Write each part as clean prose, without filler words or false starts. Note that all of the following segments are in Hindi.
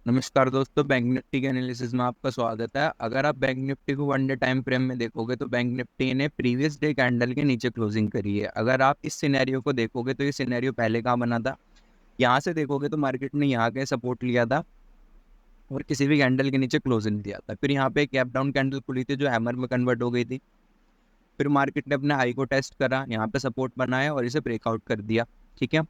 नमस्कार दोस्तों, बैंक निफ्टी के एनालिसिस में आपका स्वागत है। अगर आप बैंक निफ्टी को वन डे टाइम फ्रेम में देखोगे तो बैंक निफ्टी ने प्रीवियस डे कैंडल के नीचे क्लोजिंग करी है। अगर आप इस सिनेरियो को देखोगे तो ये सिनेरियो पहले कहाँ बना था। यहाँ से देखोगे तो मार्केट ने यहाँ के सपोर्ट लिया था और किसी भी कैंडल के नीचे क्लोजिंग दिया था। फिर यहाँ पे एक गैप डाउन कैंडल खुली थी जो हैमर में कन्वर्ट हो गई थी। फिर मार्केट ने अपने हाई को टेस्ट करा, यहाँ पे सपोर्ट बनाया और इसे ब्रेकआउट कर दिया। ठीक है।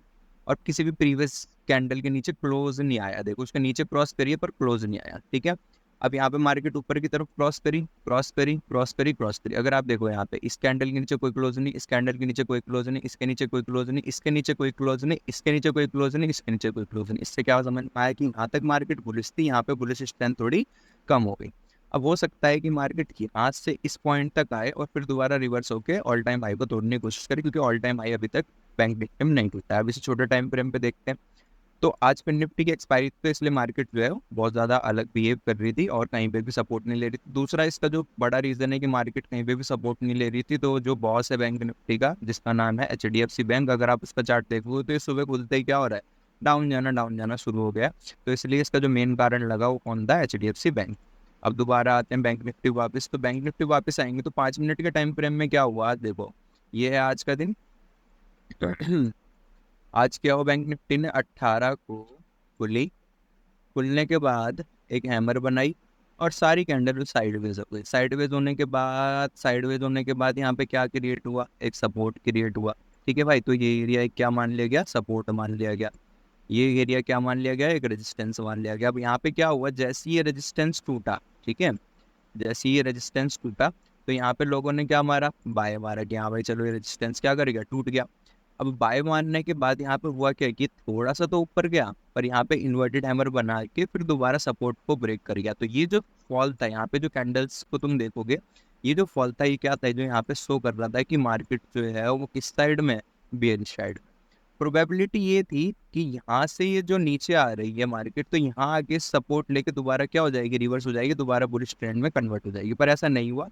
और किसी भी प्रीवियस कैंडल के नीचे क्लोज नहीं आया। देखो उसके नीचे क्रॉस करिए पर क्लोज नहीं आया। ठीक है। अब यहाँ पे मार्केट ऊपर की तरफ क्रॉस करी, क्रॉस करी, क्रॉस करी, क्रॉस करी। अगर आप देखो यहाँ पे इस कैंडल के नीचे कोई क्लोज नहीं, इस कैंडल के नीचे कोई क्लोज नहीं, इसके नीचे कोई क्लोज नहीं, इसके नीचे कोई क्लोज नहीं, इसके नीचे कोई क्लोज नहीं, इसके नीचे कोई क्लोज नहीं। इससे क्या समझ में आया कि यहाँ तक मार्केट बुलिश थी, यहाँ पे बुलिश स्ट्रेंथ थोड़ी कम हो गई। अब हो सकता है कि मार्केट यहाँ से इस पॉइंट तक आए और फिर दोबारा रिवर्स होकर ऑल टाइम हाई को तोड़ने की कोशिश करे, क्योंकि ऑल टाइम हाई अभी तक बैंक निफ्टी में नहीं टूटा है। अब इसे छोटे टाइम फ्रेम पे देखते हैं तो आज फिर निफ्टी की एक्सपायरी तो इसलिए मार्केट जो है वो बहुत ज़्यादा अलग बिहेव कर रही थी और कहीं पे भी सपोर्ट नहीं ले रही थी। दूसरा इसका जो बड़ा रीज़न है कि मार्केट कहीं पे भी सपोर्ट नहीं ले रही थी, तो जो बॉस है बैंक निफ्टी का जिसका नाम है HDFC बैंक, अगर आप इसका चार्ट देखोगे तो ये सुबह खुलते ही क्या हो रहा है, डाउन जाना शुरू हो गया। तो इसलिए इसका जो मेन कारण लगा वो कौन था, HDFC बैंक। अब दोबारा आते हैं बैंक निफ्टी वापस, तो बैंक निफ्टी वापस आएंगे तो 5 मिनट के टाइम फ्रेम में क्या हुआ देखो। ये है आज का दिन। आज क्या हुआ, बैंक निफ्टी ने 18 को खुली, खुलने के बाद एक हैमर बनाई और सारी कैंडल साइडवेज हो गई। साइडवेज होने के बाद यहाँ पे क्या क्रिएट हुआ, एक सपोर्ट क्रिएट हुआ। ठीक है भाई, तो ये एरिया क्या मान लिया गया, सपोर्ट मान लिया गया। ये एरिया क्या मान लिया गया, एक रेजिस्टेंस मान लिया गया। अब यहाँ पे क्या हुआ, जैसे ये रेजिस्टेंस टूटा, ठीक है, जैसे ये रेजिस्टेंस टूटा तो यहाँ पे लोगों ने क्या मारा, बाय मारा कि हाँ भाई चलो ये रेजिस्टेंस क्या करेगा, टूट गया। अब बाय मारने के बाद यहाँ पे हुआ क्या कि थोड़ा सा तो ऊपर गया पर यहाँ पे इन्वर्टेड हैमर बना के फिर दोबारा सपोर्ट को ब्रेक कर गया। तो ये जो फॉल था यहाँ पे, जो कैंडल्स को तुम देखोगे, ये जो फॉल था ये क्या था, जो यहाँ पे शो कर रहा था कि मार्केट जो है वो किस साइड में, बेयरिश साइड। प्रोबेबिलिटी ये थी कि यहाँ से ये जो नीचे आ रही है मार्केट, तो यहाँ आके सपोर्ट लेके दोबारा क्या हो जाएगी, रिवर्स हो जाएगी, दोबारा बुलिश ट्रेंड में कन्वर्ट हो जाएगी। पर ऐसा नहीं हुआ।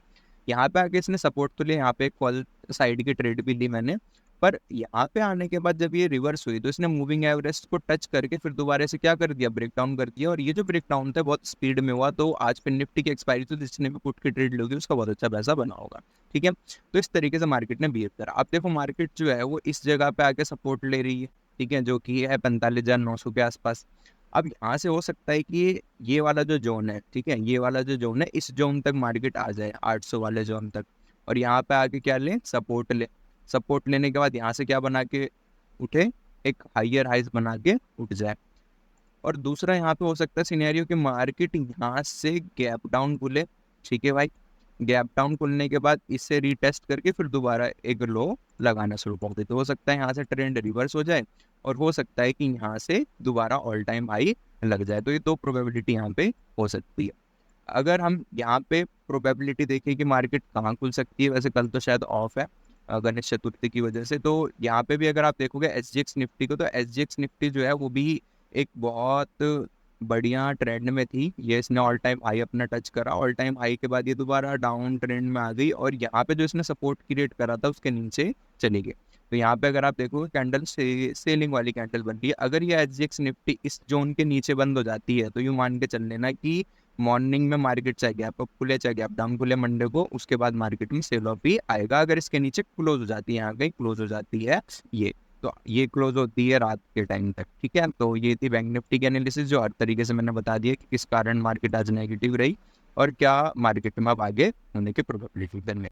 यहाँ पे आके इसने सपोर्ट तो लिया, यहाँ पे एक कॉल साइड की ट्रेड भी ली मैंने। पर यहाँ पे आने के बाद जब ये रिवर्स हुई तो इसने मूविंग एवरेज को टच करके फिर दोबारा से क्या कर दिया, ब्रेक डाउन कर दिया। और ये जो ब्रेक डाउन था बहुत स्पीड में हुआ। तो आज फिर निफ्टी की एक्सपायरी तो जिसने भी पुट की ट्रेड लोगी उसका बहुत अच्छा पैसा बना होगा। ठीक है। तो इस तरीके से मार्केट ने बिहेव करा। अब देखो मार्केट जो है वो इस जगह पे आके सपोर्ट ले रही है, ठीक है, जो कि है 45,900 के आसपास। अब यहाँ से हो सकता है कि ये वाला जो जोन है, ठीक है, ये वाला जो जोन है, इस जोन तक मार्केट आ जाए, 800 वाले जोन तक। और यहाँ पे आके क्या ले, सपोर्ट ले। सपोर्ट लेने के बाद यहाँ से क्या बना के उठे, एक हाइयर हाइज बना के उठ जाए। और दूसरा यहाँ पे हो सकता है सिनेरियो कि मार्केट यहाँ से गैप डाउन खुले। ठीक है भाई, गैप डाउन खुलने के बाद इससे रीटेस्ट करके फिर दोबारा एक लो लगाना शुरू कर दे। तो हो सकता है यहाँ से ट्रेंड रिवर्स हो जाए और हो सकता है कि यहाँ से दोबारा ऑल टाइम हाई लग जाए। तो ये दो प्रोबेबिलिटी यहाँ पे हो सकती है। अगर हम यहाँ पे प्रोबेबिलिटी देखें कि मार्केट कहाँ खुल सकती है, वैसे कल तो शायद ऑफ है गणेश चतुर्थी की वजह से। तो यहाँ पे भी अगर आप देखोगे SGX निफ्टी को, तो SGX निफ्टी जो है वो भी एक बहुत बढ़िया ट्रेंड में थी। ये इसने ऑल टाइम हाई अपना टच करा, ऑल टाइम हाई के बाद ये दोबारा डाउन ट्रेंड में आ गई और यहाँ पे जो इसने सपोर्ट क्रिएट करा था उसके नीचे चली गई। तो यहाँ पे अगर आप देखोगे कैंडल सेलिंग वाली कैंडल बन रही है। अगर ये SGX निफ्टी इस जोन के नीचे बंद हो जाती है तो यूँ मान के चल लेना कि मॉर्निंग में मार्केट चाहे गैप अप खुले चाहे गैप डाउन खुले मंडे को, उसके बाद मार्केट में सेल ऑफ ही आएगा। अगर इसके नीचे क्लोज हो जाती है, यहाँ कहीं क्लोज हो जाती है ये, तो ये क्लोज होती है रात के टाइम तक। ठीक है। तो ये थी बैंक निफ्टी की एनालिसिस, जो हर तरीके से मैंने बता दिया कि किस कारण मार्केट आज नेगेटिव रही और क्या मार्केट में अब आगे होने की प्रोबेबिलिटी। धन्यवाद।